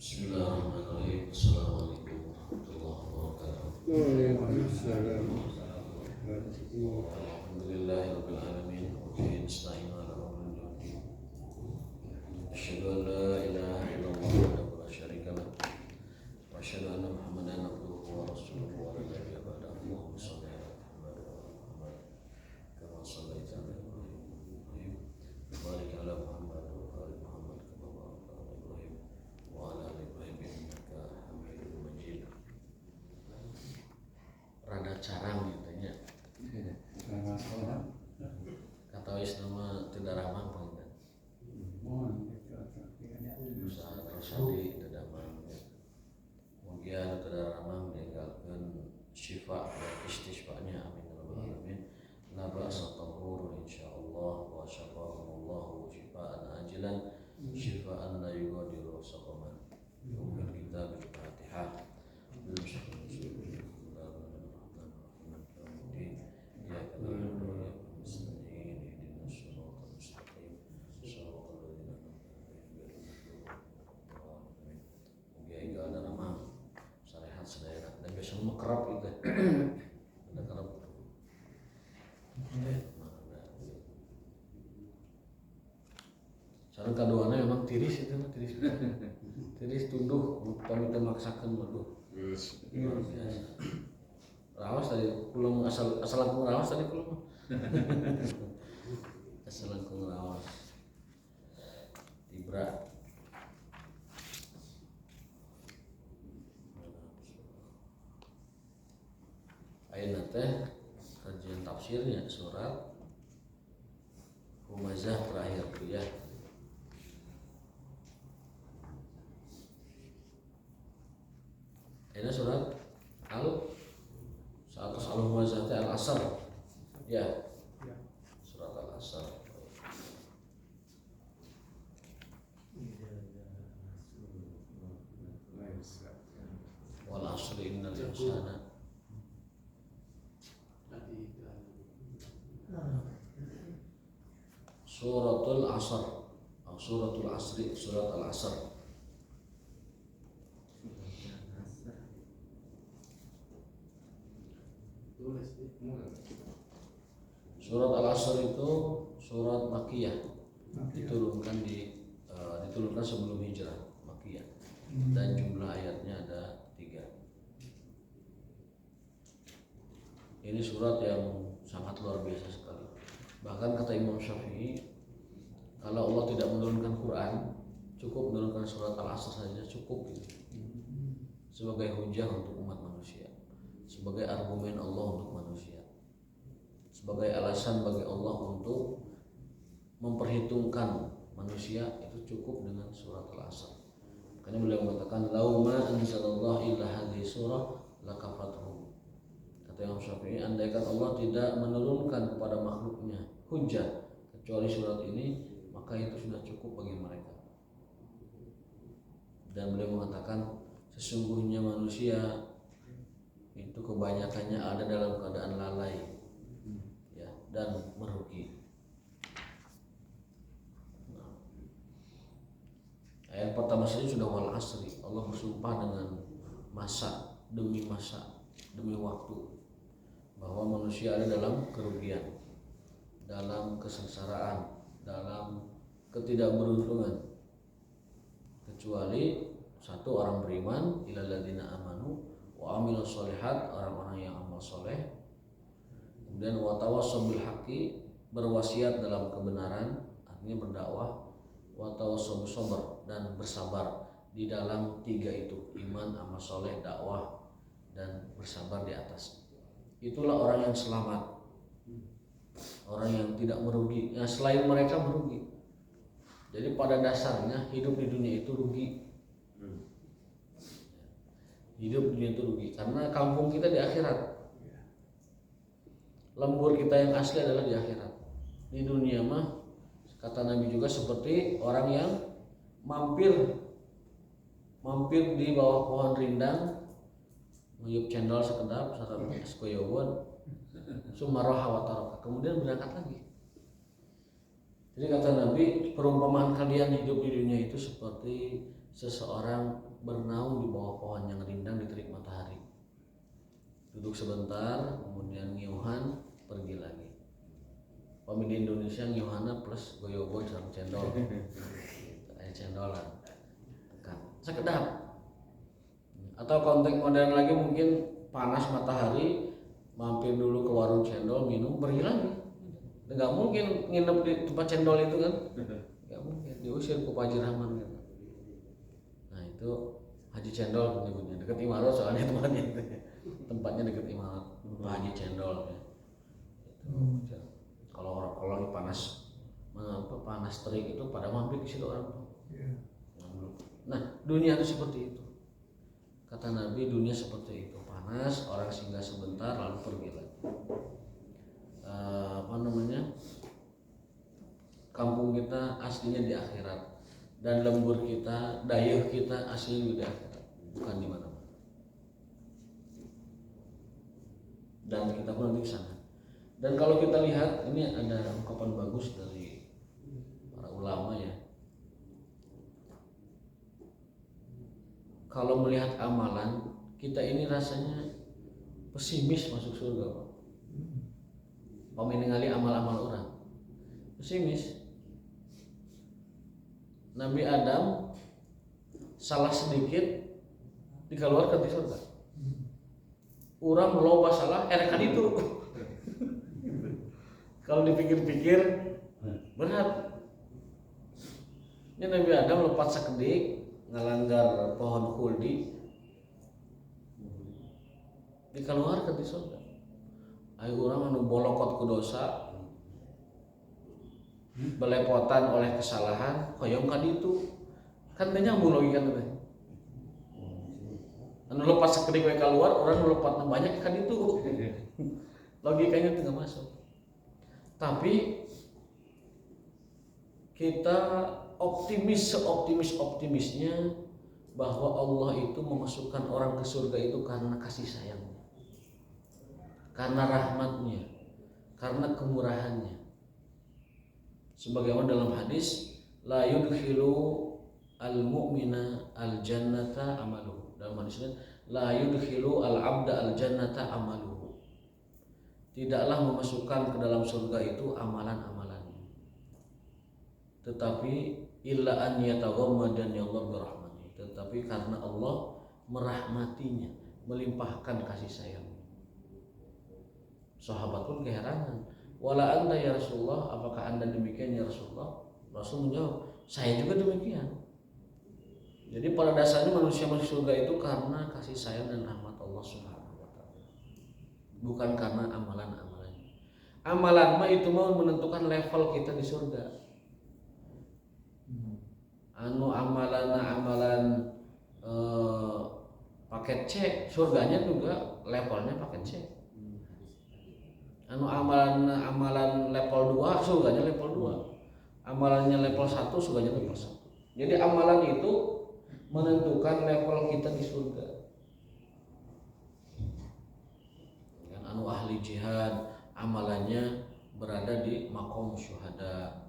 Bismillahirrahmanirrahim. Assalamualaikum warahmatullahi wabarakatuh. Waalaikumsalam. Alhamdulillahirabbil alamin. Wa bihi nasta'inu ala umuri dunya. Asyhadu an la ilaha illallah wahdahu la syarika lah. Wa asyhadu anna Muhammadan abduhu wa rasuluhu wa la nabiyya ba'dahu. Allahumma shalli ala Muhammad wa ala Muhammad kama shallaita ala Ibrahim wa barik ala Muhammad wa ala Muhammad kama barakta ala Ibrahim wa ala ali Ibrahim innaka Hamidum Majid. Rada carang katanya. Kata nama tidak ramah kan. Usaha terus di dadamang. Kemudian tidak ramah meninggalkan syifa dan istisfanya amin ya rabbal alamin. La ba'sa tahur insyaallah wa syafa'allahu syifaan ajilan syifaan la yughadiru saqaman. Mungkin kita Al-Fatihah. Semua kerap itu, ada kerap. Sareng kaduana memang tiris itu, tiris tunduh, pamit maksakan waduh. Luar biasa. Rawas tadi, kulung asal langkung rawas tadi kulung. Asal langkung rawas. Tibra. Ayeuna teh kajian tafsirnya surat Humazah terakhir tuh ya. Ayeuna surat atas Al-Humazah teh Al-Asr. Ya. Surat Al-Asr. Wal 'asri innal insana Suratul Asr atau Suratul Asri, Surat Al-Asr. Surat Al-Asr itu surat Makkiyah, diturunkan sebelum hijrah, Makkiyah, dan jumlah ayatnya ada 3. Ini surat yang sangat luar biasa sekali. Bahkan kata Imam Syafi'i, kalau Allah tidak menurunkan Quran, cukup menurunkan surat Al-Asr saja cukup gitu. Sebagai hujah untuk umat manusia, sebagai argumen Allah untuk manusia, sebagai alasan bagi Allah untuk memperhitungkan manusia, itu cukup dengan surat Al-Asr. Makanya beliau mengatakan lauma anzalallahu illa hadhihi surah lakafathu. Kata Imam Syafi'i, andaikan Allah tidak menurunkan kepada makhluknya hujah kecuali surat ini, maka itu sudah cukup bagi mereka. Dan beliau mengatakan sesungguhnya manusia itu kebanyakannya ada dalam keadaan lalai, ya, dan merugi. Ayat pertama saja sudah wal asri. Allah bersumpah dengan masa demi waktu, bahwa manusia ada dalam kerugian, dalam kesengsaraan, dalam ketidakberuntungan, kecuali satu orang beriman, ilal ladzina amanu wa amilus sholihat, orang-orang yang amal soleh, kemudian wa tawassaw bil haqqi, berwasiat dalam kebenaran, artinya berdakwah, wa tawassaw bis sabr, dan bersabar di dalam 3 itu, iman, amal soleh, dakwah, dan bersabar di atas. Itulah orang yang selamat, orang yang tidak merugi. Nah, selain mereka merugi. Jadi pada dasarnya hidup di dunia itu rugi. Hidup di dunia itu rugi karena kampung kita di akhirat. Lembur kita yang asli adalah di akhirat. Di dunia mah kata Nabi juga seperti orang yang mampir di bawah pohon rindang, nguyup cendol sekedap, sareng es koyobon, sumaroha wa taraka, kemudian berangkat lagi. Jadi kata Nabi, perumpamaan kalian hidup di dunia itu seperti seseorang bernaung di bawah pohon yang rindang di terik matahari. Duduk sebentar, kemudian ngiuhan, pergi lagi. Pemilih Indonesia ngiuhana plus goyogo sama cendol. Kayak cendolan. Tekan. Sekedap. Atau konteks modern lagi mungkin panas matahari, mampir dulu ke warung cendol, minum, pergi lagi. Nggak mungkin nginep di tempat cendol itu kan? Nggak mungkin, diusir ke Pak Haji Rahman kan. Nah itu Haji Cendol menyebutnya, dekat Imarat soalnya tempatnya dekat Imarat, Pak Haji Cendol ya. Itu kalau lagi panas terik itu pada mampir ke situ orang. Nah dunia itu seperti itu. Kata Nabi, dunia seperti itu, panas, orang singgah sebentar lalu pergi lagi. Kampung kita aslinya di akhirat dan lembur kita, dayuh kita aslinya di akhirat, bukan di mana-mana. Dan kita pun nanti ke sana. Dan kalau kita lihat, ini ada ungkapan bagus dari para ulama ya. Kalau melihat amalan, kita ini rasanya pesimis masuk surga, Pak. Meningali amal-amal orang, pesimis. Nabi Adam salah sedikit dikeluarkan di surga. Orang meloba salah, kan itu. Kalau dipikir-pikir berat. Ini Nabi Adam lompat sekedik, ngalanggar pohon khuldi, dikeluarkan di surga. Ayo orang anu bolokot ku dosa, belepotan oleh kesalahan, koyong ka ditu. Kan teh nyambung logika teh. Anu lepas sekedik we keluar, orang lompat banyak ka ditu. Logikanya teu masuk. Tapi kita seoptimisnya bahwa Allah itu memasukkan orang ke surga itu karena kasih sayangnya, karena rahmatnya, karena kemurahannya. Sebagaimana dalam hadis, la yudkhilu al-mu'mina al-jannata amaluhu. Dalam hadisnya, la yudkhilu al-abda al-jannata amaluhu. Tidaklah memasukkan ke dalam surga itu amalan-amalannya, tetapi illa an yataghammadan Allah birahmati, tetapi karena Allah merahmatinya, melimpahkan kasih sayangnya. Sahabat pun keheranan, wala anda ya Rasulullah, apakah anda demikian ya Rasulullah? Rasul menjawab, saya juga demikian. Jadi pada dasarnya manusia masuk surga itu karena kasih sayang dan rahmat Allah Subhanahu wa taala, bukan karena amalan-amalannya. Amalan mah itu mau menentukan level kita di surga. Anu amalan paket C, surganya juga levelnya paket C. Anu amalan level 2, surganya level 2. Amalannya level 1, surganya level 1. Jadi amalan itu menentukan level kita di surga. Yang anu ahli jihad, amalannya berada di maqam syuhada.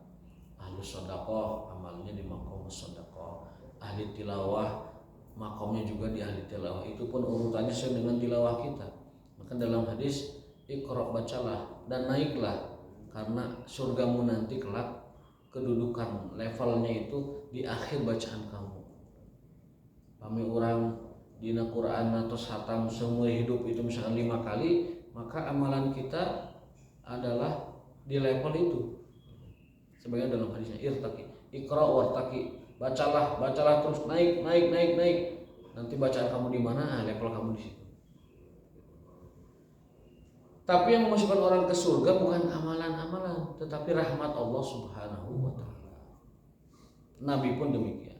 Ahli sedekah, amalnya di maqam sedekah. Ahli tilawah, maqamnya juga di ahli tilawah. Itu pun urutannya sesuai dengan tilawah kita. Maka dalam hadis, Iqra, bacalah dan naiklah, karena surgamu nanti kelak kedudukan levelnya itu di akhir bacaan kamu. Pami orang dina Quran atau hatam semua hidup itu misalkan 5 kali, maka amalan kita adalah di level itu. Sebagian dalam hadisnya irtaqi, Iqra wartaqi, bacalah terus naik. Nanti bacaan kamu di mana, level kamu di situ. Tapi yang memasukkan orang ke surga bukan amalan-amalan, tetapi rahmat Allah Subhanahu wa taala. Nabi pun demikian.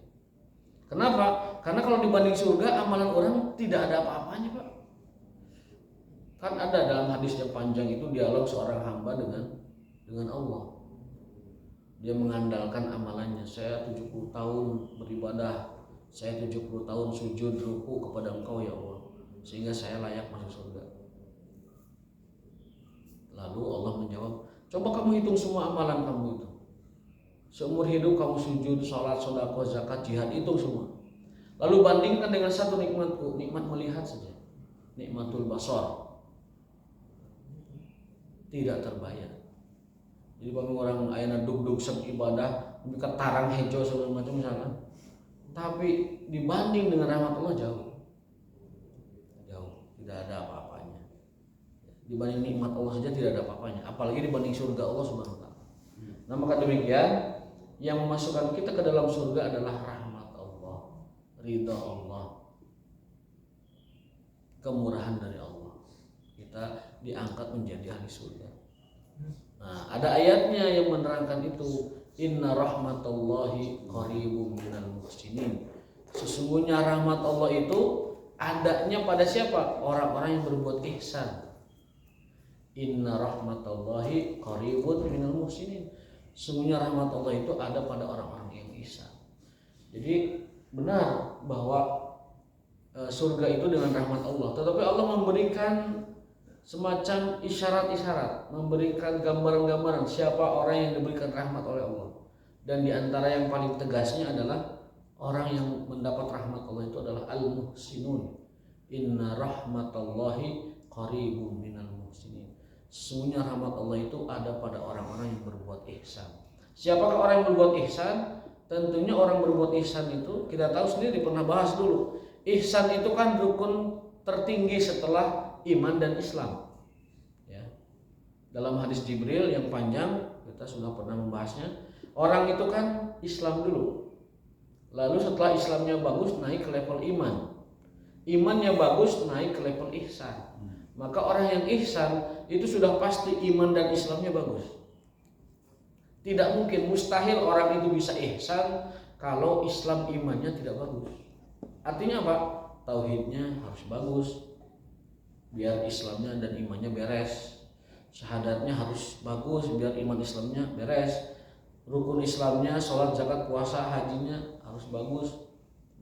Kenapa? Karena kalau dibanding surga, amalan orang tidak ada apa-apanya, Pak. Kan ada dalam hadis yang panjang itu dialog seorang hamba dengan Allah. Dia mengandalkan amalannya. Saya 70 tahun beribadah, saya 70 tahun sujud ruku kepada Engkau ya Allah, sehingga saya layak masuk surga. Lalu Allah menjawab, coba kamu hitung semua amalan kamu itu. Seumur hidup kamu sujud, sholat, sedekah, zakat, jihad, hitung semua. Lalu bandingkan dengan satu nikmatku, nikmat melihat saja, nikmatul basar, tidak terbayar. Jadi bagi orang ayana dug seb ibadah, mereka tarang hejo segala macam misalkan, tapi dibanding dengan rahmat Allah jauh, tidak ada apa-apanya. Dibanding nikmat Allah saja tidak ada apa-apanya, apalagi dibanding surga Allah Subhanahu wa taala. Nah, maka demikian yang memasukkan kita ke dalam surga adalah rahmat Allah, ridha Allah, kemurahan dari Allah. Kita diangkat menjadi ahli surga. Nah, ada ayatnya yang menerangkan itu, inna rahmatallahi qaribum minal muhsinin. Sesungguhnya rahmat Allah itu adanya pada siapa? Orang-orang yang berbuat ihsan. Inna rahmatallahi qaribun minal muhsinin. Sesungguhnya rahmat Allah itu ada pada orang-orang yang ihsan. Jadi benar bahwa surga itu dengan rahmat Allah, tetapi Allah memberikan semacam isyarat-isyarat, memberikan gambaran-gambaran siapa orang yang diberikan rahmat oleh Allah. Dan diantara yang paling tegasnya adalah orang yang mendapat rahmat Allah itu adalah al-muhsinun. Inna rahmatallahi qaribun minal muhsinin. Sesungguhnya rahmat Allah itu ada pada orang-orang yang berbuat ihsan. Siapakah orang yang berbuat ihsan? Tentunya orang berbuat ihsan itu kita tahu sendiri, pernah bahas dulu. Ihsan itu kan rukun tertinggi setelah iman dan Islam. Ya. Dalam hadis Jibril yang panjang kita sudah pernah membahasnya. Orang itu kan Islam dulu. Lalu setelah Islamnya bagus naik ke level iman. Imannya bagus naik ke level ihsan. Maka orang yang ihsan itu sudah pasti iman dan Islamnya bagus. Tidak mungkin, mustahil orang itu bisa ihsan kalau Islam imannya tidak bagus. Artinya apa? Tauhidnya harus bagus, biar Islamnya dan imannya beres. Syahadatnya harus bagus biar iman Islamnya beres. Rukun Islamnya, sholat, zakat, puasa, hajinya harus bagus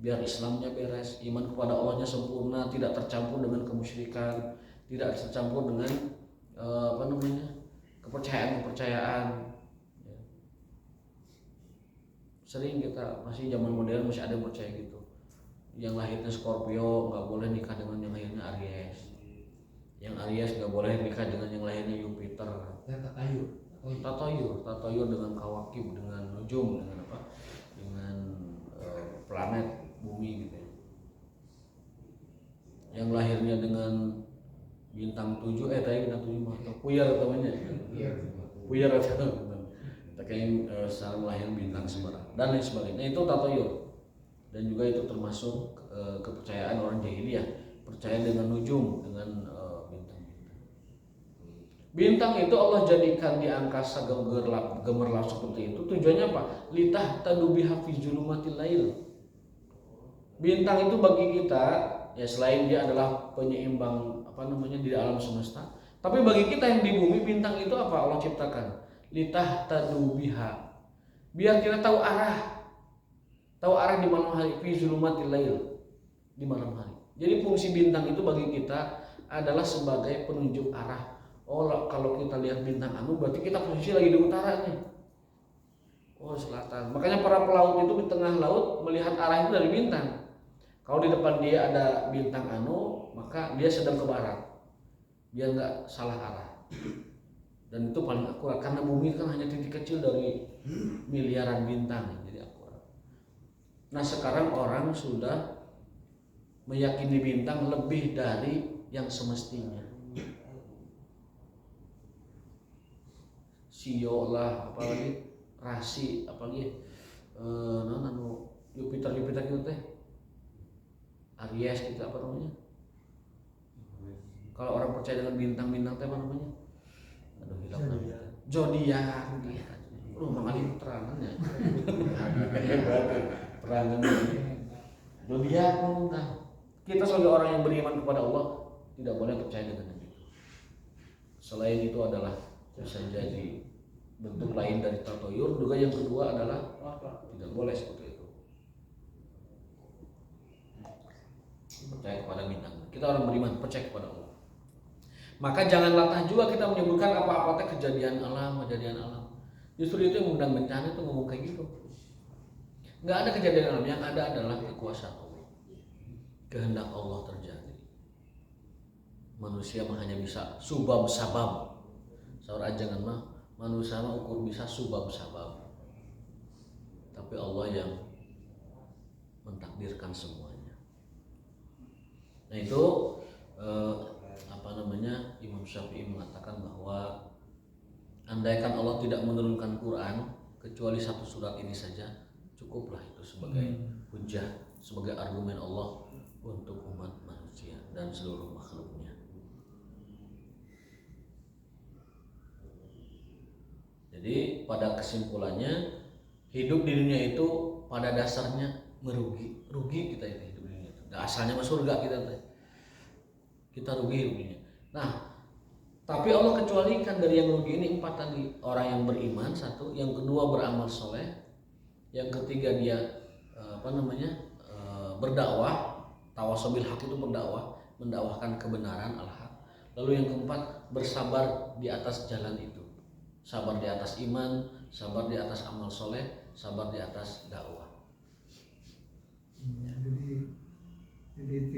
biar Islamnya beres. Iman kepada Allahnya sempurna, tidak tercampur dengan kemusyrikan, tidak tercampur dengan kepercayaan-kepercayaan. Sering kita masih zaman modern masih ada yang percaya gitu. Yang lahirnya Scorpio nggak boleh nikah dengan yang lahirnya Aries. Yang Aries nggak boleh nikah dengan yang lahirnya Jupiter. Tatayur dengan kawakib, dengan nujum, dengan apa? Dengan planet bumi gitu. Yang lahirnya dengan bintang 7 tadi bintang 7 mah Puyer namanya. Puyer atau kayak secara lahir bintang sembarang dan lain sebagainya. Itu tatayur. Dan juga itu termasuk kepercayaan orang jahiliyah, percaya dengan nujum, dengan bintang-bintang. Bintang itu Allah jadikan di angkasa gemerlap seperti itu. Tujuannya apa? Litah tadubiha fi zulumatil lail. Bintang itu bagi kita ya selain dia adalah penyeimbang di alam semesta, tapi bagi kita yang di bumi, bintang itu apa Allah ciptakan? Litah tadubiha. Biar kita tahu arah di malam hari, fi zulumatil lail, di malam hari. Jadi fungsi bintang itu bagi kita adalah sebagai penunjuk arah. Oh, kalau kita lihat bintang anu berarti kita posisi lagi di utara nih. Oh, selatan. Makanya para pelaut itu di tengah laut melihat arah itu dari bintang. Kalau di depan dia ada bintang anu, maka dia sedang ke barat. Dia nggak salah arah. Dan itu paling akurat karena bumi kan hanya titik kecil dari miliaran bintang. Nah, sekarang orang sudah meyakini bintang lebih dari yang semestinya. Sio lah, apalagi rasi, apalagi Jupiter gitu teh, Aries gitu apa namanya? Kalau orang percaya dengan bintang-bintang teh apa namanya? Aduh, hilang namanya. Zodiak. Mang Ali terangan ya. Perangan zodiak muntah. Kita sebagai orang yang beriman kepada Allah tidak boleh percaya dengan itu. Selain itu adalah bisa jadi bentuk lain dari tatayur. Juga yang kedua adalah tidak boleh seperti itu. Percaya kepada bintang. Kita orang beriman percaya kepada Allah. Maka jangan latah juga kita menyebutkan apa-apa kejadian alam. Justru itu yang mengundang bencana itu ngomong kayak gitu. Nggak ada kejadian alam, yang ada adalah kekuasaan Allah. kehendak Allah terjadi. Manusia mah hanya bisa subab sabab. Saur ajangan mah manusia mah ukur bisa subab sabab. Tapi Allah yang mentakdirkan semuanya. Nah itu Imam Syafi'i mengatakan bahwa andaikan Allah tidak menurunkan Quran kecuali satu surat ini saja, cukuplah itu sebagai hujah, sebagai argumen Allah untuk umat manusia dan seluruh makhluknya. Jadi pada kesimpulannya, hidup di dunia itu pada dasarnya rugi kita itu hidup di dunia itu. Asalnya mah surga kita rugi hidup di dunia. Nah, tapi Allah kecualikan dari yang rugi ini 4 tadi. Orang yang beriman 1, yang kedua beramal soleh, yang ketiga dia berdakwah, tawasobil haq itu berdakwah, mendakwahkan kebenaran al-haq. Lalu yang keempat bersabar di atas jalan itu, sabar di atas iman, sabar di atas amal soleh, sabar di atas dakwah. Jadi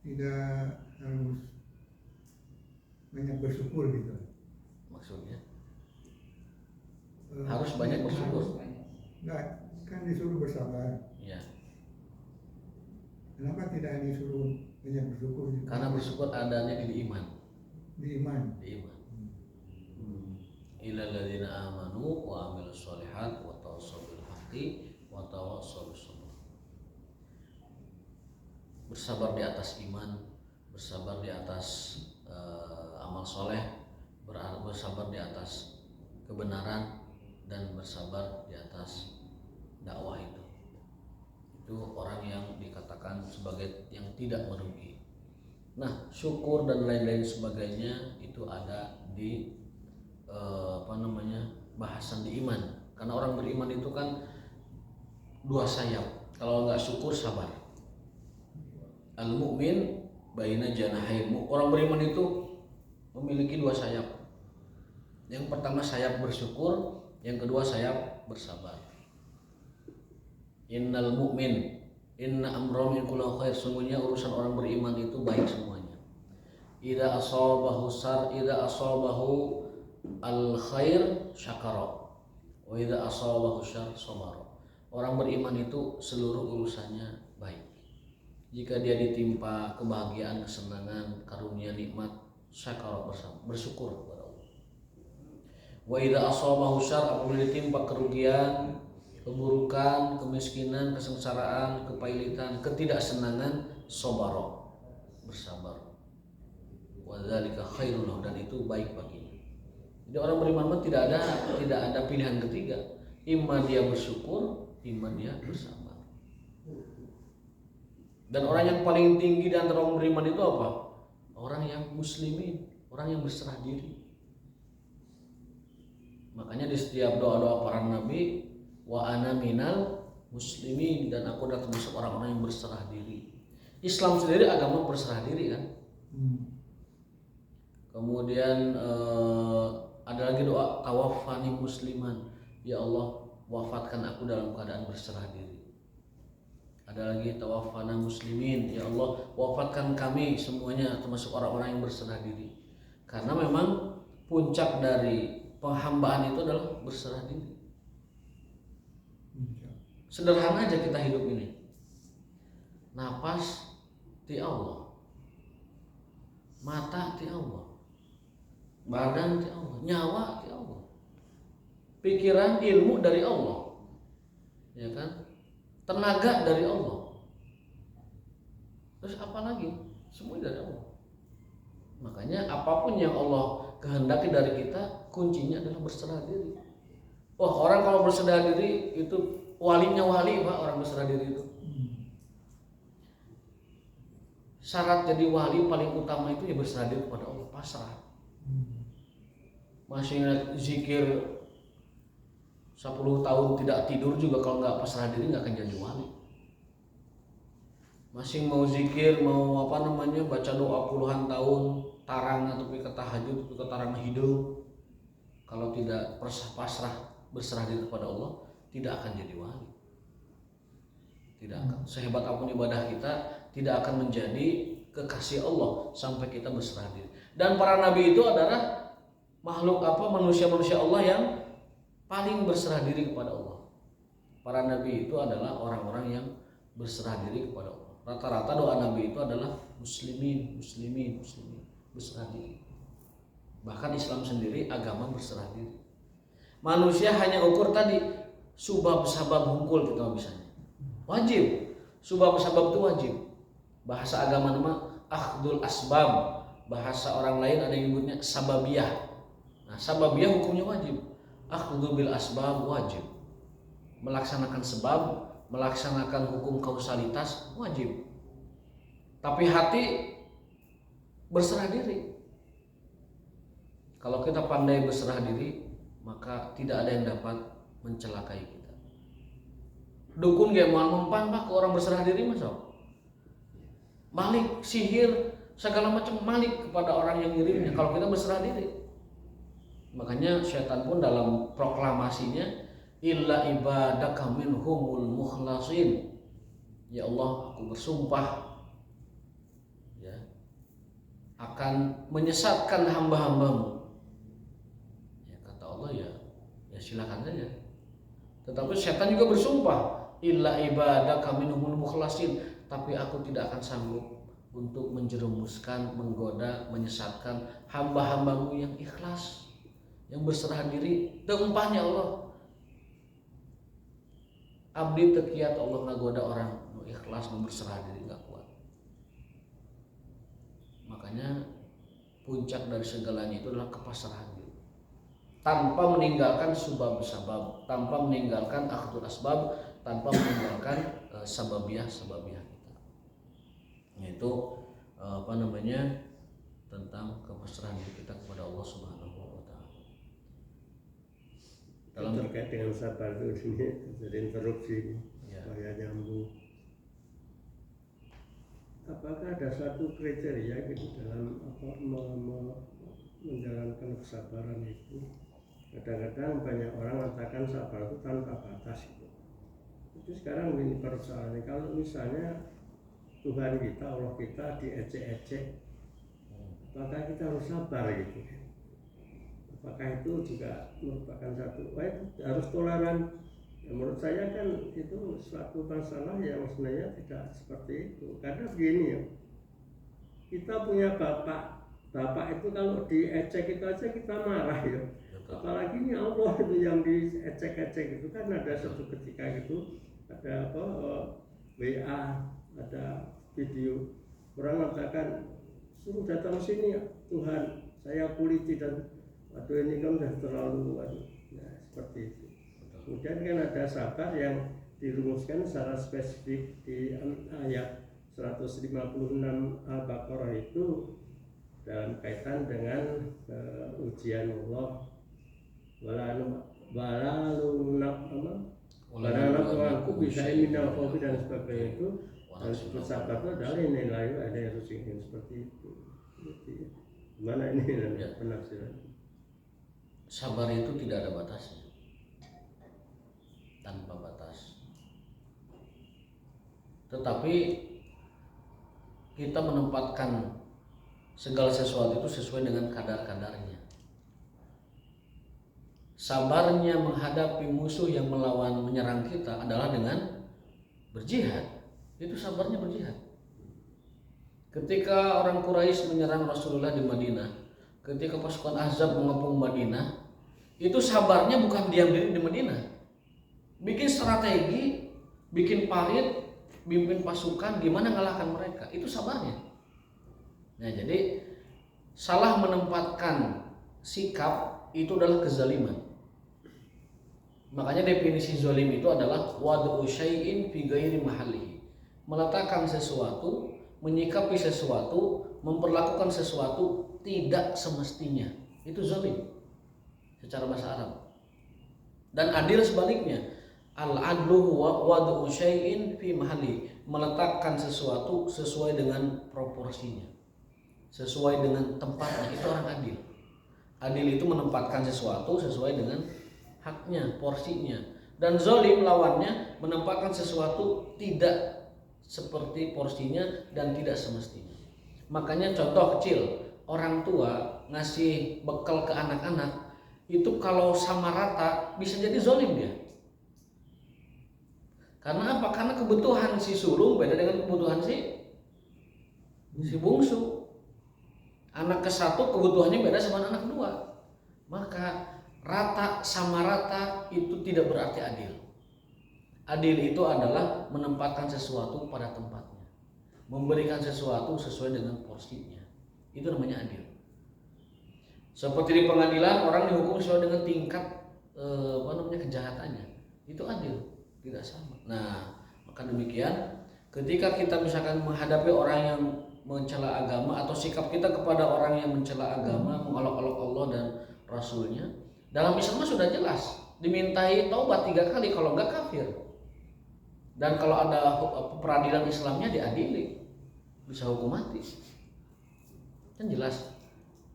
tidak harus banyak bersyukur gitu. Maksudnya harus banyak bersyukur. Enggak, kan disuruh bersabar. Ya. Kenapa tidak disuruh banyak bersyukur? Karena bersyukur adanya di iman. Di iman. Illal ladzina amanu wa amilus sholihat wa tawassaw bil haqqi wa tawassaw bis sabr. Bersabar di atas iman, bersabar di atas amal soleh, bersabar di atas kebenaran, dan bersabar di atas dakwah itu orang yang dikatakan sebagai yang tidak merugi. Nah, syukur dan lain-lain sebagainya itu ada di bahasan di iman. Karena orang beriman itu kan 2 sayap. Kalau nggak syukur sabar. Al-mu'min baina janahain. Orang beriman itu memiliki 2 sayap. Yang pertama sayap bersyukur, yang kedua sayap bersabar. Innal mu'min inna amra min kulli khair. Sungguhnya urusan orang beriman itu baik semuanya. Idza asabahu al khair syakara wa idza asabahu syarr sabara. Orang beriman itu seluruh urusannya baik. Jika dia ditimpa kebahagiaan, kesenangan, karunia, nikmat, syakara bersyukur kepada Allah. Wa idza asabahu syarr, apabila ditimpa kerugian, keburukan, kemiskinan, kesengsaraan, kepailitan, ketidaksenangan, sabara, bersabar. Wa dzalika khairul lahu, dan itu baik baginya. Jadi orang beriman tidak ada pilihan ketiga. Imma dia bersyukur, imma dia bersabar. Dan orang yang paling tinggi di antara orang beriman itu apa? Orang yang muslimin, orang yang berserah diri. Makanya di setiap doa-doa para nabi, wa ana minal muslimin, dan aku adalah termasuk orang-orang yang berserah diri. Islam sendiri agama berserah diri kan. Kemudian ada lagi doa tawaffani musliman, ya Allah wafatkan aku dalam keadaan berserah diri. Ada lagi tawaffana muslimin, ya Allah wafatkan kami semuanya termasuk orang-orang yang berserah diri. Karena memang puncak dari penghambaan itu adalah berserah diri. Sederhana aja kita hidup ini. Napas di Allah, mata di Allah, badan di Allah, nyawa di Allah, pikiran, ilmu dari Allah, ya kan? Tenaga dari Allah. Terus apa lagi? Semua dari Allah. Makanya apapun yang Allah kehendaki dari kita, kuncinya adalah berserah diri. Orang kalau berserah diri itu walinya wali, Pak, orang berserah diri itu. Syarat jadi wali paling utama itu ya berserah diri kepada Allah, pasrah. Masih zikir 10 tahun tidak tidur juga kalau nggak pasrah diri nggak akan jadi wali. Masih mau zikir, mau baca doa puluhan tahun, tarang atau ke tahajud, ke tarang hidup, kalau tidak pasrah berserah diri kepada Allah, tidak akan jadi wali. sehebat apapun ibadah kita tidak akan menjadi kekasih Allah sampai kita berserah diri. Dan para nabi itu adalah makhluk manusia-manusia Allah yang paling berserah diri kepada Allah. Para nabi itu adalah orang-orang yang berserah diri kepada Allah. Rata-rata doa nabi itu adalah muslimin, berserah diri. Bahkan Islam sendiri agama berserah diri. Manusia hanya ukur tadi subab-sabab hungkul kita misalnya. Wajib. Subab-sabab itu wajib. Bahasa agama nama akhdul asbab. Bahasa orang lain ada yang menyebutnya sababiyah. Nah, sababiyah hukumnya wajib. Akhdul bil asbab wajib. Melaksanakan sebab, melaksanakan hukum kausalitas wajib. Tapi hati berserah diri. Kalau kita pandai berserah diri, maka tidak ada yang dapat mencelakai kita. Dukun gak mau mempan pak ke orang berserah diri masa? Malik, sihir, segala macam malik kepada orang yang ngirimnya. Kalau kita berserah diri, makanya syaitan pun dalam proklamasinya, illa ibadaka minhumul mukhlasin. Ya Allah, aku bersumpah ya akan menyesatkan hamba-hambamu. Ya silakan saja. Tetapi setan juga bersumpah, illa ibadaka minhumul mukhlasin, tapi aku tidak akan sanggup untuk menjerumuskan, menggoda, menyesatkan hamba-hambamu yang ikhlas, yang berserah diri. Tempatnya Allah. Abdi tekiat Allah ngagoda orang ikhlas, berserah diri nggak kuat. Makanya puncak dari segalanya itu adalah kepasrahan. Tanpa meninggalkan subab-sabab, tanpa meninggalkan akhdul asbab, tanpa meninggalkan sababiyah kita. Yaitu tentang kepasrahan kita kepada Allah Subhanahu wa taala. Dalam terkait dengan sabar itu sini jadi interupsi supaya nyambung. Apakah ada satu kriteria gitu dalam menjalankan kesabaran itu? Kadang-kadang banyak orang mengatakan sabar itu tanpa batas itu. Itu sekarang ini persoalannya. Kalau misalnya Tuhan kita, Allah kita diejek-ejek, apakah kita harus sabar gitu? Apakah itu juga merupakan satu harus toleran? Ya, menurut saya kan itu suatu masalah yang sebenarnya tidak seperti itu. Karena begini ya, kita punya bapak itu kalau diejek itu aja kita marah ya. Apalagi ini Allah itu yang diecek-ecek itu kan ada satu ketika gitu ada WA, ada video orang mengatakan suruh datang sini ya Tuhan, saya kuliti dan waduh ini kan sudah terlalu seperti itu. Kemudian kan ada sabar yang dirumuskan secara spesifik di ayat 156 Al-Baqarah itu dalam kaitan dengan ujian Allah. Aku bisa minal khofi dan sebagainya itu harus bersabar itu adalah nilai ada yang harus ingin seperti itu. Gimana ini penafsiran? Sabar itu tidak ada batasnya, tanpa batas. Tetapi kita menempatkan segala sesuatu itu sesuai dengan kadar-kadarnya. Sabarnya menghadapi musuh yang menyerang kita adalah dengan berjihad. Itu sabarnya berjihad. Ketika orang Quraisy menyerang Rasulullah di Madinah, ketika pasukan Ahzab mengepung Madinah, itu sabarnya bukan diam diri di Madinah. Bikin strategi, bikin parit, bimbing pasukan gimana ngalahkan mereka. Itu sabarnya. Nah, jadi salah menempatkan sikap itu adalah kezaliman. Makanya definisi zalim itu adalah wad'u syai'in fi ghairi mahallihi. Meletakkan sesuatu, menyikapi sesuatu, memperlakukan sesuatu tidak semestinya. Itu zalim secara bahasa Arab. Dan adil sebaliknya. Al-adlu wad'u syai'in fi mahallihi. Meletakkan sesuatu sesuai dengan proporsinya, sesuai dengan tempatnya. Itu orang adil. Adil itu menempatkan sesuatu sesuai dengan haknya, porsinya. Dan zalim lawannya menempatkan sesuatu tidak seperti porsinya dan tidak semestinya. Makanya contoh kecil, orang tua ngasih bekal ke anak-anak itu kalau sama rata bisa jadi zolim dia. Karena apa? Karena kebutuhan si sulung beda dengan kebutuhan si bungsu. Anak ke satu kebutuhannya beda sama anak dua. Maka rata sama rata itu tidak berarti adil. Adil itu adalah menempatkan sesuatu pada tempatnya, memberikan sesuatu sesuai dengan porsinya. Itu namanya adil. Seperti di pengadilan orang dihukum sesuai dengan tingkat kejahatannya. Itu adil, tidak sama. Nah, maka demikian ketika kita misalkan menghadapi orang yang mencela agama atau sikap kita kepada orang yang mencela agama, mengolok-olok Allah dan Rasulnya, dalam Islam sudah jelas dimintai taubat 3 kali, kalau enggak kafir. Dan kalau ada peradilan Islamnya diadili, bisa hukum mati. Kan jelas.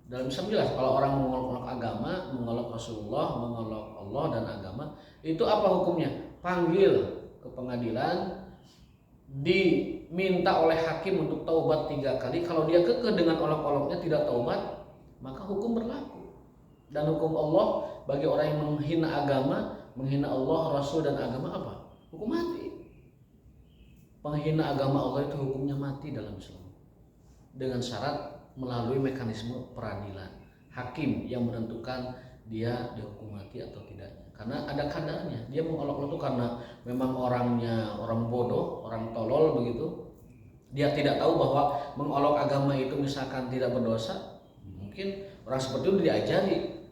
Dalam Islam jelas kalau orang mengolok-olok agama, mengolok Rasulullah, mengolok Allah dan agama, itu apa hukumnya? Panggil ke pengadilan, diminta oleh hakim untuk taubat 3 kali. Kalau dia kekeh dengan olok-oloknya tidak taubat, maka hukum berlaku. Dan hukum Allah bagi orang yang menghina agama, menghina Allah, Rasul dan agama apa? Hukum mati. Penghina agama Allah itu hukumnya mati dalam Islam. Dengan syarat melalui mekanisme peradilan. Hakim yang menentukan dia dihukum mati atau tidaknya. Karena ada kadarnya. Dia mengolok-olok itu karena memang orangnya orang bodoh, orang tolol begitu. Dia tidak tahu bahwa mengolok agama itu misalkan tidak berdosa. Mungkin orang seperti itu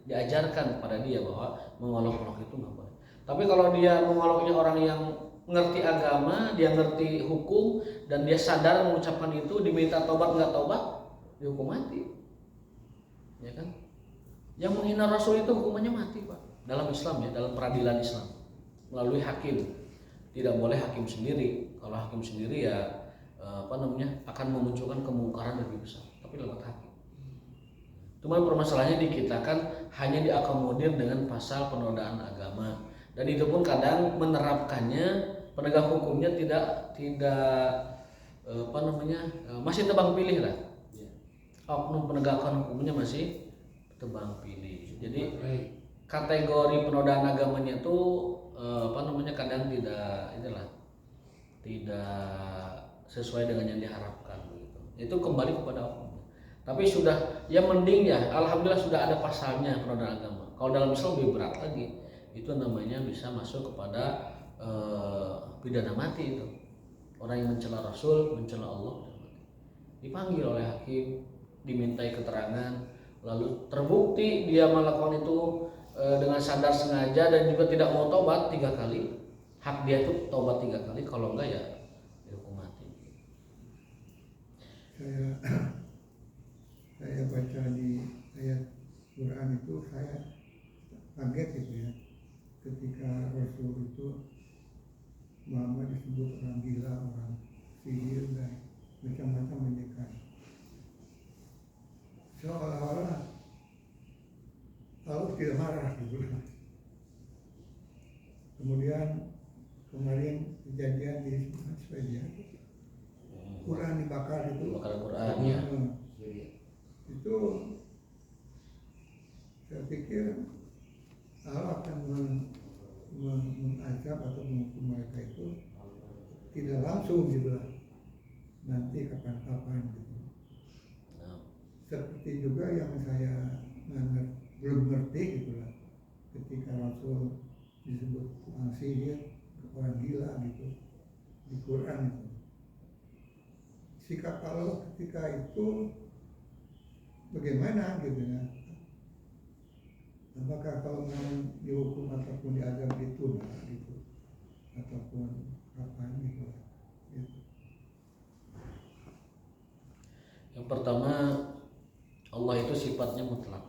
diajarkan pada dia bahwa mengolok-olok itu nggak boleh. Tapi kalau dia mengoloknya orang yang ngerti agama, dia ngerti hukum dan dia sadar mengucapkan itu, diminta tobat nggak tobat, dihukum mati. Ya kan? Yang menghina Rasul itu hukumannya mati, Pak. Dalam Islam ya, dalam peradilan Islam. Melalui hakim. Tidak boleh hakim sendiri. Kalau hakim sendiri ya akan memunculkan kemungkaran lebih besar. Tapi lewat hakim. Cuma permasalahannya di kita kan hanya diakomodir dengan pasal penodaan agama. Dan itu pun kadang menerapkannya, penegak hukumnya tidak masih tebang pilih lah. Oknum penegakan hukumnya masih tebang pilih. Jadi kategori penodaan agamanya itu kadang tidak sesuai dengan yang diharapkan gitu. Itu kembali kepada oknum. Tapi sudah ya mending ya, alhamdulillah sudah ada pasalnya penodaan agama. Kalau dalam Islam lebih berat lagi. Itu namanya bisa masuk kepada pidana mati itu. Orang yang mencela Rasul, mencela Allah, dipanggil oleh hakim, dimintai keterangan, lalu terbukti dia melakukan itu dengan sadar sengaja dan juga tidak mau tobat 3 kali. Hak dia itu tobat 3 kali, kalau enggak ya dihukum mati. Saya baca di ayat Quran itu saya kaget gitu ya. Ketika Rasul itu Muhammad disebut orang gila, orang sihir dan macam-macam menyekan. Seolah-olah Allah tidak marah gitu. Kemudian kemarin kejadian di Swedia, Quran dibakar itu. Bakar Quran ya. Itu saya pikir Allah akan mengazab atau menghukum mereka itu tidak langsung gitu lah, nanti kapan-kapan gitu. Seperti juga yang saya belum ngerti gitu lah, ketika Rasul disebut tukang sihir, orang gila gitu di Quran itu. Sikap Allah ketika itu bagaimana gitu ya? Apakah kalau memang dihukum ataupun diazab itu gitu, ataupun kapan gitu. Yang pertama, Allah itu sifatnya mutlak.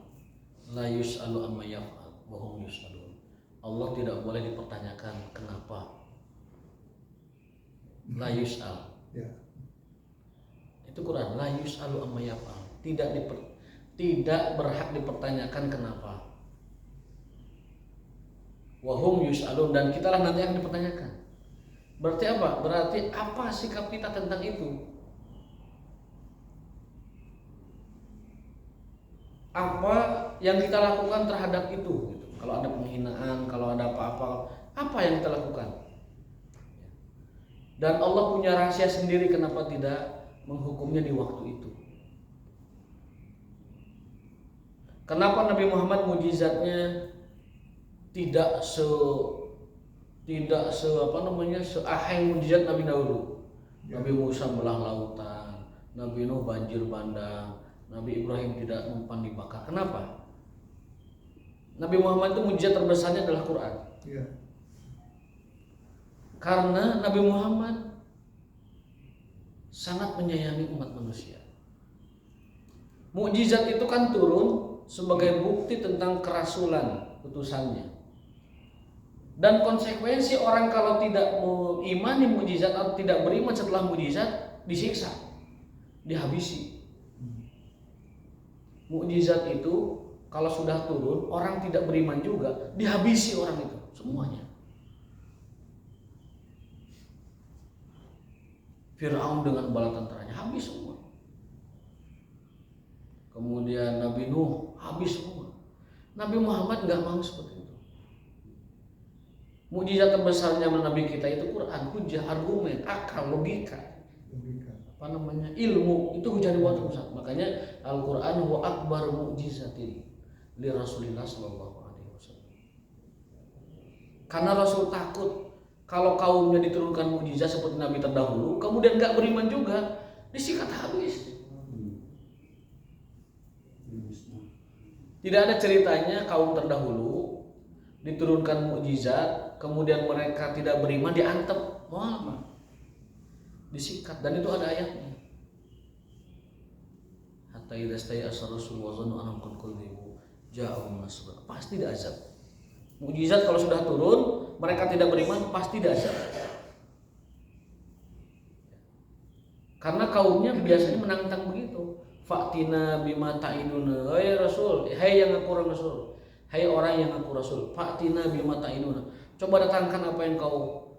La yus'alu amma yaf'al wa hum yus'alun. Allah tidak boleh dipertanyakan kenapa. La yus'al. Ya. Itu Quran, la yus'alu amma yaf'al. Tidak berhak dipertanyakan kenapa. Wa hum yus'alun, dan kitalah nanti yang dipertanyakan. Berarti apa? Berarti apa sikap kita tentang itu? Apa yang kita lakukan terhadap itu? Gitu. Kalau ada penghinaan, kalau ada apa-apa, apa yang kita lakukan? Dan Allah punya rahasia sendiri kenapa tidak menghukumnya di waktu itu. Kenapa Nabi Muhammad mujizatnya tidak seaheng mujizat Nabi dahulu. Nabi Musa belah lautan, Nabi Nuh banjir bandang, Nabi Ibrahim tidak mempan dibakar. Kenapa? Nabi Muhammad itu mujizat terbesarnya adalah Quran. Ya. Karena Nabi Muhammad sangat menyayangi umat manusia. Mukjizat itu kan turun sebagai bukti tentang kerasulan utusannya. Dan konsekuensi orang kalau tidak mengimani mukjizat atau tidak beriman setelah mukjizat disiksa, dihabisi. Mukjizat itu kalau sudah turun orang tidak beriman juga dihabisi orang itu semuanya. Fir'aun dengan bala tentaranya habis semua. Kemudian Nabi Nuh habis semua. Nabi Muhammad nggak mau seperti itu. Mukjizat terbesarnya Nabi kita itu Quran, hujah, argumen, akal, logika. Ilmu itu hujah di bawah Musa. Makanya Al-Quran huwa akbar mu'jizatin li Rasulillah sallallahu alaihi wasallam. Karena Rasul takut kalau kaumnya diturunkan mukjizat seperti Nabi terdahulu, kemudian nggak beriman juga, disikat habis. Tidak ada ceritanya kaum terdahulu diturunkan mukjizat, kemudian mereka tidak beriman diantep, mau apa? Disikat, dan itu ada ayatnya. Hatta idza stayasa rasul wa zannu annahum qad kudzibu ja'ahum nasrun. Pasti diazab. Mukjizat kalau sudah turun, mereka tidak beriman pasti diazab. Karena kaumnya biasanya menantang begitu. Fa'tina bima ta'iduna. Hai Rasul, hai yang aku Rasul. Hai orang yang aku Rasul, fa'tina bima ta'iduna. Coba datangkan apa yang kau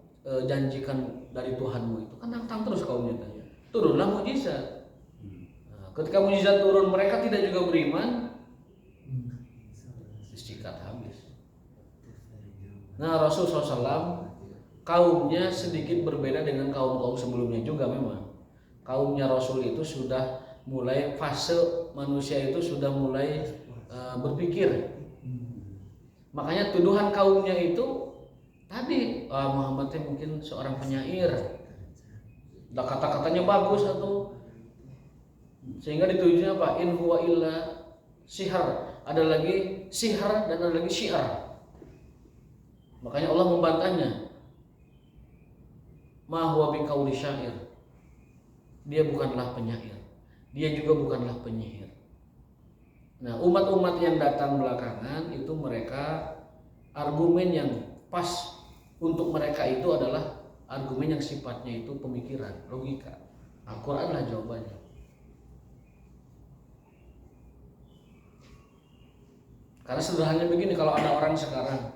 janjikan dari Tuhanmu itu. Kan tantang terus kaumnya tanya. Turunlah mukjizat. Nah, ketika mukjizat turun mereka tidak juga beriman, disikat habis. Nah, Rasul SAW kaumnya sedikit berbeda dengan kaum-kaum sebelumnya juga memang. Kaumnya Rasul itu sudah mulai fase manusia itu sudah mulai berpikir. Makanya tuduhan kaumnya itu tadi Muhammad mungkin seorang penyair. Kata-katanya bagus atau sehingga ditujunya apa? In huwa illa sihar. Ada lagi sihar dan ada lagi syiar. Makanya Allah membantahnya. Ma huwa biqauli syair. Dia bukanlah penyair. Dia juga bukanlah penyihir. Nah, umat-umat yang datang belakangan itu mereka argumen yang pas untuk mereka itu adalah argumen yang sifatnya itu pemikiran, logika. Al-Quran lah jawabannya. Karena sederhananya begini, kalau ada orang sekarang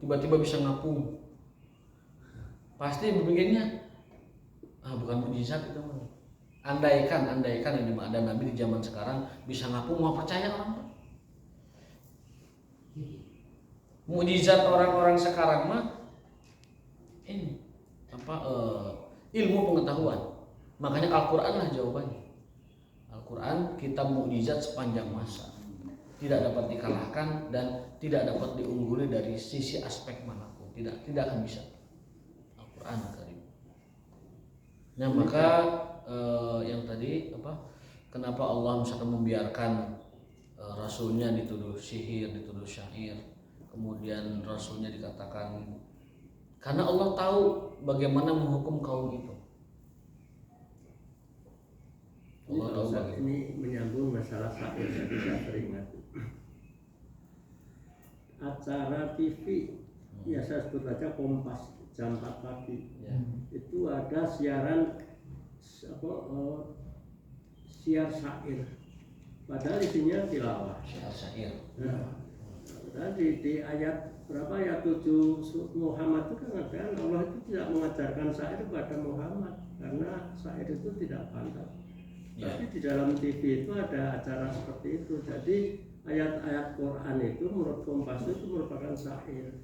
tiba-tiba bisa ngapung, pasti berpikirnya bukan mukjizat itu. Andaikan ini ada nabi di zaman sekarang bisa ngapung, mau percaya orang? Mukjizat orang-orang sekarang mah ini ilmu pengetahuan. Makanya Al-Quran lah jawabannya. Al-Quran kitab mukjizat sepanjang masa, tidak dapat dikalahkan dan tidak dapat diungguli dari sisi aspek manapun. Tidak akan bisa. Al-Quran Karim. Nah, maka yang tadi kenapa Allah misalkan membiarkan rasulnya dituduh sihir, dituduh syair, kemudian rasulnya dikatakan, karena Allah tahu bagaimana menghukum kaum itu. Allah tahu bagaimana. Ini menyambung masalah syair, saya teringat acara TV ya, saya sebut aja Kompas jam 4 pagi ya. Itu ada siaran siar syair, padahal isinya tilawah. Siar syair. Nah, tadi di ayat berapa ya 7 Muhammad itu kan mengatakan Allah itu tidak mengajarkan syair kepada Muhammad karena syair itu tidak pantas. Ya. Tapi di dalam TV itu ada acara seperti itu. Jadi ayat-ayat Quran itu menurut Kompas itu merupakan syair.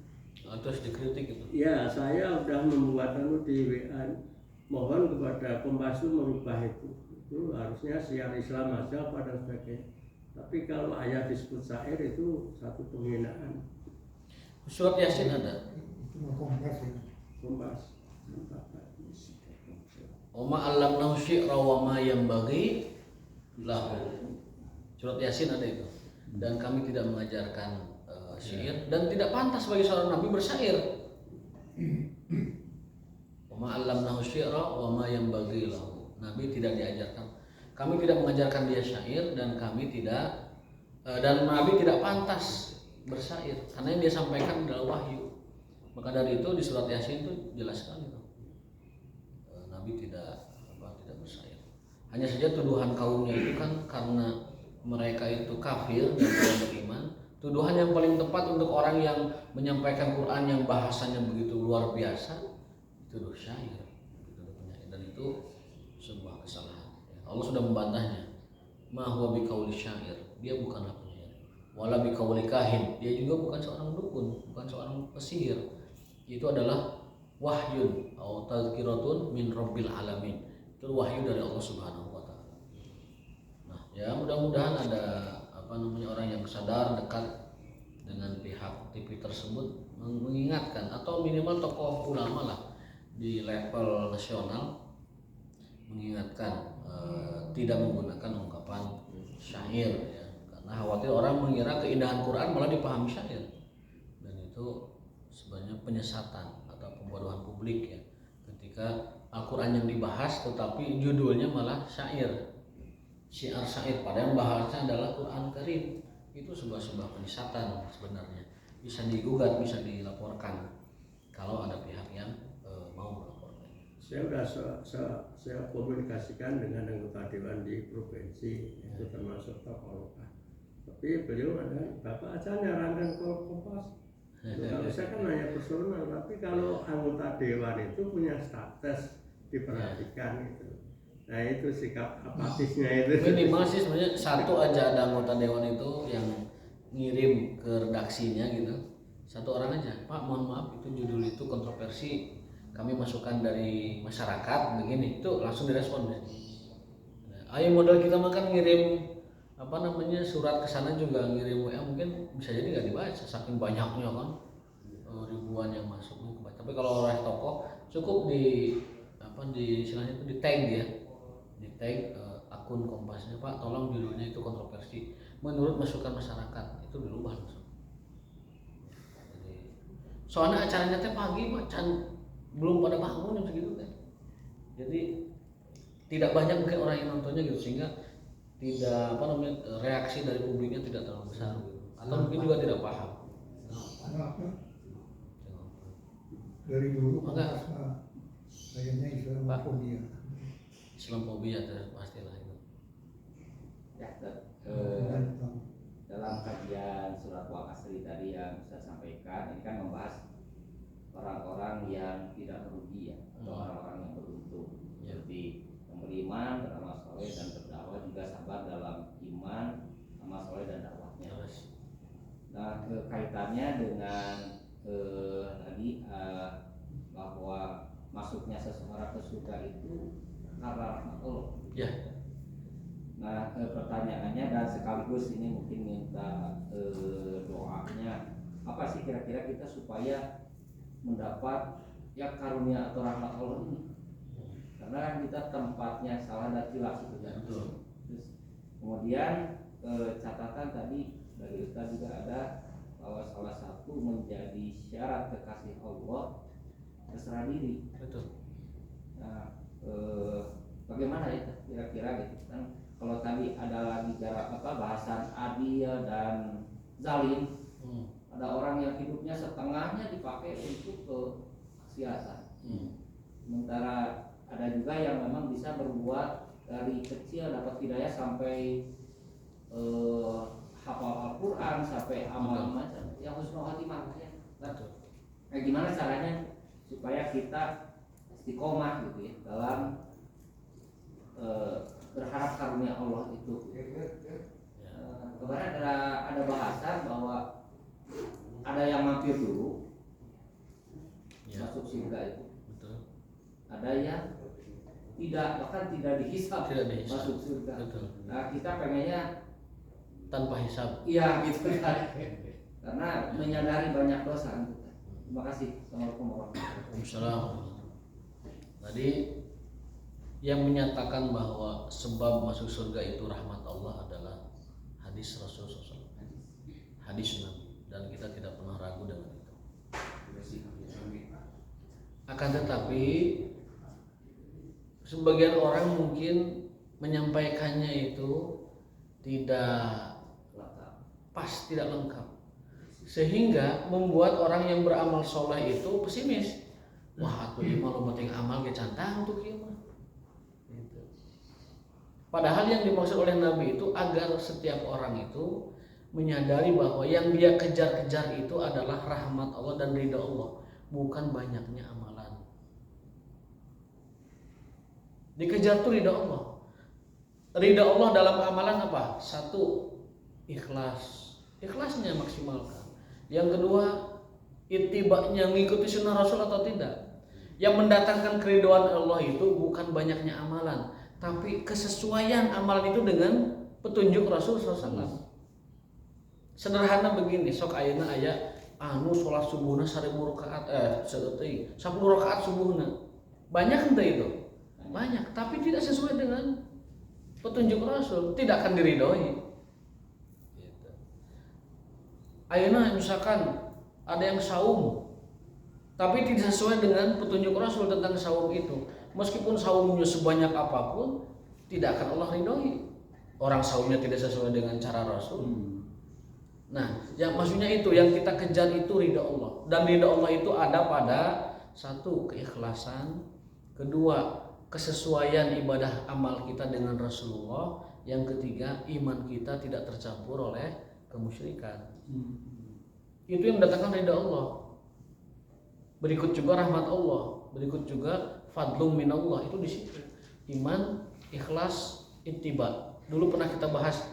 Terus dikritik itu. Ya, saya sudah membuat di WA, mohon kepada Kompas merubah itu. Itu harusnya siar Islam aja pada sebagainya. Tapi kalau ayat disebut syair itu satu penghinaan. Surat Yasin ada. Itu mau Kompas ya. Kompas. Oma allamnahu syi'ra wa ma yanbaghi lahu. Surat Yasin ada itu. Dan kami tidak mengajarkan syair dan tidak pantas bagi seorang nabi bersyair. Oma allamnahu syi'ra wa ma yanbaghi lahu. Nabi tidak diajarkan. Kami tidak mengajarkan dia syair dan kami tidak dan nabi tidak pantas bersyair karena yang dia sampaikan adalah wahyu. Maka dari itu di surat Yasin itu jelas sekali tuh. Nabi tidak bersyair. Hanya saja tuduhan kaumnya itu kan karena mereka itu kafir dan tidak beriman. Tuduhan yang paling tepat untuk orang yang menyampaikan Quran yang bahasanya begitu luar biasa, dituduh syair, dan itu sebuah kesalahan. Allah sudah membantahnya. Ma huwa biqauli syair, dia bukanlah penyair. Wala biqauli kahin, dia juga bukan seorang dukun, bukan seorang pesihir. Itu adalah wahyun atau tazkiratun min rabbil alamin. Itu wahyu dari Allah Subhanahu wa taala. Nah, ya mudah-mudahan ada orang yang sadar dekat dengan pihak TV tersebut mengingatkan atau minimal tokoh ulama lah di level nasional mengingatkan tidak menggunakan ungkapan syair ya. Karena khawatir orang mengira keindahan Quran malah dipahami syair. Dan itu sebenarnya penyesatan atau pembodohan publik ya. Ketika Al-Quran yang dibahas tetapi judulnya malah syair. Syiar syair padahal bahasanya adalah Quran Karim. Itu sebuah penyesatan sebenarnya. Bisa digugat, bisa dilaporkan kalau ada pihak yang mau melaporkan. Saya sudah saya komunikasikan dengan anggota dewan di provinsi itu termasuk tokoh lokal. Tapi beliau ada bapak aja nyarankan ke Kompas. Kalau saya kan hanya personal, tapi kalau anggota dewan itu punya status diperhatikan gitu. Nah itu sikap apatisnya itu. Minimal sih sebenarnya satu aja ada anggota dewan itu yang ngirim ke redaksinya gitu. Satu orang aja, Pak mohon maaf itu judul itu kontroversi, kami masukkan dari masyarakat begini, itu langsung direspon. Ayo modal kita makan ngirim surat ke sana juga ngirim WA mungkin bisa jadi nggak dibaca saking banyaknya kan ribuan yang masuk. Tapi kalau oleh tokoh cukup di istilahnya itu di tag dia, di tag akun Kompasnya, Pak tolong judulnya itu kontroversi menurut masukan masyarakat, itu dirubah langsung. Jadi, soalnya acaranya teh pagi macan belum pada bangun jam segitu kan, jadi tidak banyak mungkin orang yang nontonnya gitu sehingga tidak reaksi dari publiknya tidak terlalu besar gitu. Atau mungkin juga tidak paham. Kenapa? Dari dulu Kompas kayaknya Islamofobia. Islamofobia pastilah itu. Ya, dalam kajian surat Al-Asri tadi yang saya sampaikan, ini kan membahas orang-orang yang tidak merugi ya, atau orang-orang yang beruntung, seperti yang beriman, beramal soleh dan berdakwah, juga sabar dalam iman, amal soleh dan dakwahnya. Nah, kaitannya dengan tadi bahwa masuknya seseorang ke surga itu karena rahmat Allah. Ya. Nah, pertanyaannya dan sekaligus ini mungkin minta doanya, apa sih kira-kira kita supaya mendapat ya karunia atau rahmat Allah ini? Karena kan kita tempatnya salah dan hilaf gitu kan. Terus kemudian catatan tadi dari Ustaz juga ada bahwa salah satu menjadi syarat kekasih Allah berserah diri. Betul. Nah, bagaimana ya kira-kira gitu kan? Kalau tadi ada lagi bahasan adil dan zalim, ada orang yang hidupnya setengahnya dipakai untuk kemaksiatan. Sementara ada juga yang memang bisa berbuat dari kecil dapat hidayah sampai hafal Al-Quran sampai amal macam yang husnul khotimah ya. Nah, gimana caranya supaya kita istiqomah gitu ya dalam berharap karunia Allah itu. Kemarin ada bahasan bahwa ada yang mampir dulu masuk surga itu. Betul. Ada yang tidak, bahkan tidak dihisab masuk surga. Betul. Nah, kita pengennya Tanpa hisab. iya gitu kan. Karena menyadari banyak dosa. Terima kasih. Assalamualaikum warahmatullahi wabarakatuh. Waalaikumsalam. Tadi yang menyatakan bahwa sebab masuk surga itu rahmat Allah adalah hadis Rasulullah SAW, hadis Nabi, dan kita tidak pernah ragu dengan itu. Akan tetapi sebagian orang mungkin menyampaikannya itu tidak pas, tidak lengkap, sehingga membuat orang yang beramal soleh itu pesimis. Wah, atuh ieu mah lo penting amal ge cantang tuh kieu mah. Gitu. Padahal yang dimaksud oleh Nabi itu agar setiap orang itu menyadari bahwa yang dia kejar-kejar itu adalah rahmat Allah dan ridha Allah, bukan banyaknya amalan. Dikejar tuh ridha Allah. Ridha Allah dalam amalan apa? Satu, ikhlas. Ikhlasnya maksimalkan. Yang kedua, ittiba'nya, mengikuti sunnah Rasul atau tidak. Yang mendatangkan keridhaan Allah itu bukan banyaknya amalan, tapi kesesuaian amalan itu dengan petunjuk Rasul SAW. Sederhana begini, sok ayeuna aya anu sholat subuhna 1000 rakaat, 10 rakaat subuhna. Banyak henteu itu? Banyak, tapi tidak sesuai dengan petunjuk Rasul, tidak akan diridhoi. Ayeuna misalkan ada yang saum tapi tidak sesuai dengan petunjuk Rasul tentang saum itu, meskipun saumnya sebanyak apapun tidak akan Allah ridhoi. Orang saumnya tidak sesuai dengan cara Rasul. Nah, yang maksudnya itu yang kita kejar itu ridha Allah, dan ridha Allah itu ada pada satu, keikhlasan, kedua, kesesuaian ibadah amal kita dengan Rasulullah, yang ketiga, iman kita tidak tercampur oleh kemusyrikan. Itu yang mendatangkan ridha Allah. Berikut juga rahmat Allah, berikut juga fadlum minallah, itu di situ. Iman, ikhlas, ittiba. Dulu pernah kita bahas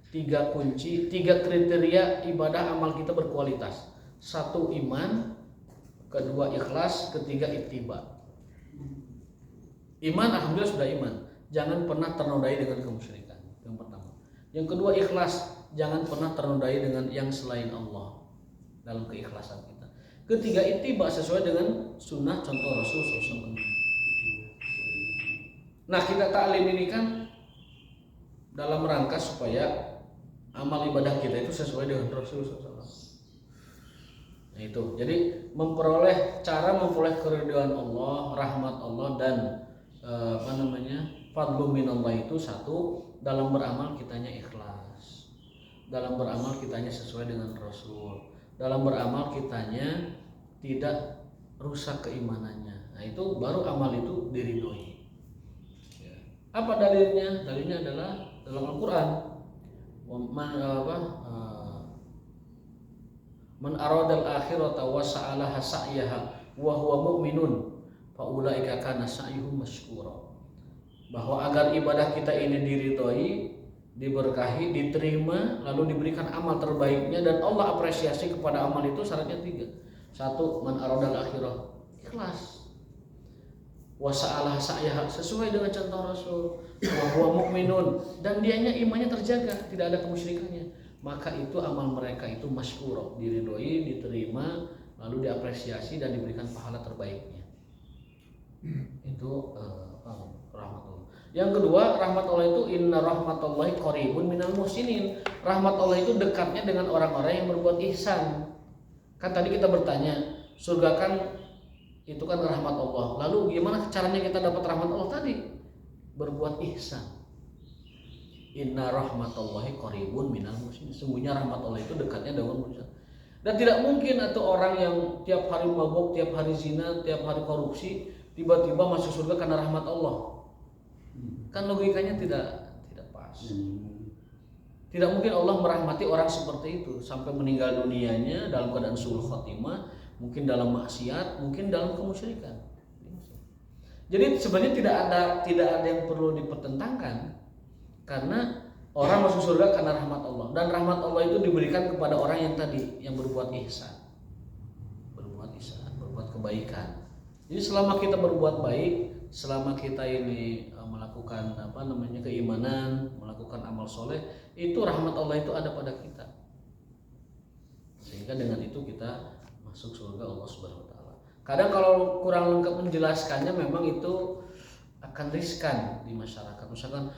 3 kunci, 3 kriteria ibadah amal kita berkualitas. 1 iman, kedua ikhlas, ketiga ittiba. Iman, alhamdulillah sudah iman. Jangan pernah ternodai dengan kemusyrikan. Yang pertama. Yang kedua ikhlas, jangan pernah ternodai dengan yang selain Allah dalam keikhlasan kita. Ketiga, ittiba, sesuai dengan sunnah contoh Rasul SAW. Nah, kita taklim ini kan dalam rangka supaya amal ibadah kita itu sesuai dengan Rasul SAW. Nah itu, jadi cara memperoleh keridhaan Allah, rahmat Allah, dan fadlu minallah itu satu, dalam beramal kitanya ikhlas, dalam beramal kitanya sesuai dengan Rasul, dalam beramal kitanya tidak rusak keimanannya. Nah itu baru amal itu diridhoi. Ya. Apa dalilnya? Dalilnya adalah dalam Al-Quran. Man aradal akhirata wa sa'alaha sa'yaha wa huwa mu'minun fa ulaika kana sa'yuhum masykura. Bahwa agar ibadah kita ini diridhoi, diberkahi, diterima, lalu diberikan amal terbaiknya, dan Allah apresiasi kepada amal itu, syaratnya 3. 1, man aradal akhirah, ikhlas. Wa sa'alaha sa'yaha, sesuai dengan contoh Rasul. Wa huwa mu'minun, dan dianya imannya terjaga, tidak ada kemusyrikannya. Maka itu amal mereka itu masykurah, diridhoi, diterima, lalu diapresiasi dan diberikan pahala terbaiknya. Itu rahmat Allah. Yang kedua, rahmat Allah itu inna rahmatallahi qaribun minal muhsinin. Rahmat Allah itu dekatnya dengan orang-orang yang berbuat ihsan. Kan tadi kita bertanya, surga kan itu kan rahmat Allah. Lalu gimana caranya kita dapat rahmat Allah tadi? Berbuat ihsan. Inna rahmatallahi qaribun minal muhsinin. Sungguhnya rahmat Allah itu dekatnya dengan muhsin. Dan tidak mungkin atau orang yang tiap hari mabuk, tiap hari zina, tiap hari korupsi, tiba-tiba masuk surga karena rahmat Allah. Kan logikanya tidak pas. Tidak mungkin Allah merahmati orang seperti itu sampai meninggal dunianya dalam keadaan suul khotimah, mungkin dalam maksiat, mungkin dalam kemusyrikan. Jadi sebenarnya tidak ada yang perlu dipertentangkan, karena orang masuk surga karena rahmat Allah, dan rahmat Allah itu diberikan kepada orang yang tadi yang berbuat ihsan, berbuat kebaikan. Jadi selama kita berbuat baik, selama kita ini melakukan keimanan, melakukan amal soleh, itu rahmat Allah itu ada pada kita, sehingga dengan itu kita masuk surga Allah Subhanahu Wa Taala. Kadang kalau kurang lengkap menjelaskannya, memang itu akan riskan di masyarakat. Misalkan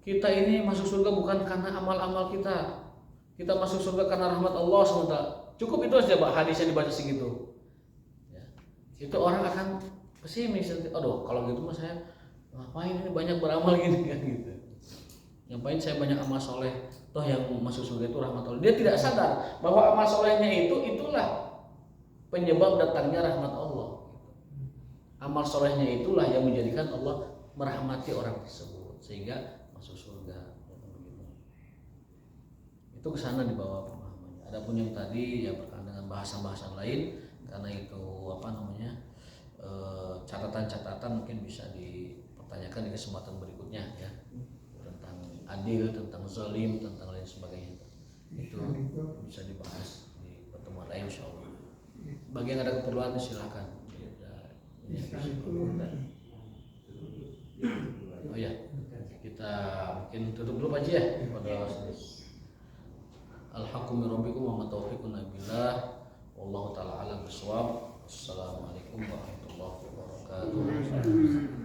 kita ini masuk surga bukan karena amal-amal kita masuk surga karena rahmat Allah SWT. Cukup itu saja Pak, hadis yang dibaca segitu ya. Itu orang akan pesimis. Aduh, kalau gitu mas saya ngapain ini banyak beramal gini kan gitu. Ngapain saya banyak amal soleh, toh yang masuk surga itu rahmat Allah. Dia tidak sadar bahwa amal solehnya itulah penyebab datangnya rahmat Allah. Amal solehnya itulah yang menjadikan Allah merahmati orang tersebut sehingga masuk surga. Itu kesana di bawah pemahamannya. Adapun yang tadi ya berkaitan dengan bahasan-bahasan lain, karena itu catatan-catatan mungkin bisa dipertanyakan di kesempatan berikutnya ya, tentang adil, tentang zalim, tentang lain sebagainya. Itu bisa dibahas di pertemuan lain insyaallah. Bagi yang ada keperluan silakan. Oh ya, kita mungkin tutup dulu aja ya pada Al-haqqu min rabbikum wa ma taufiqun billah wallahu taala alam bisawab. Assalamualaikum warahmatullahi wabarakatuh.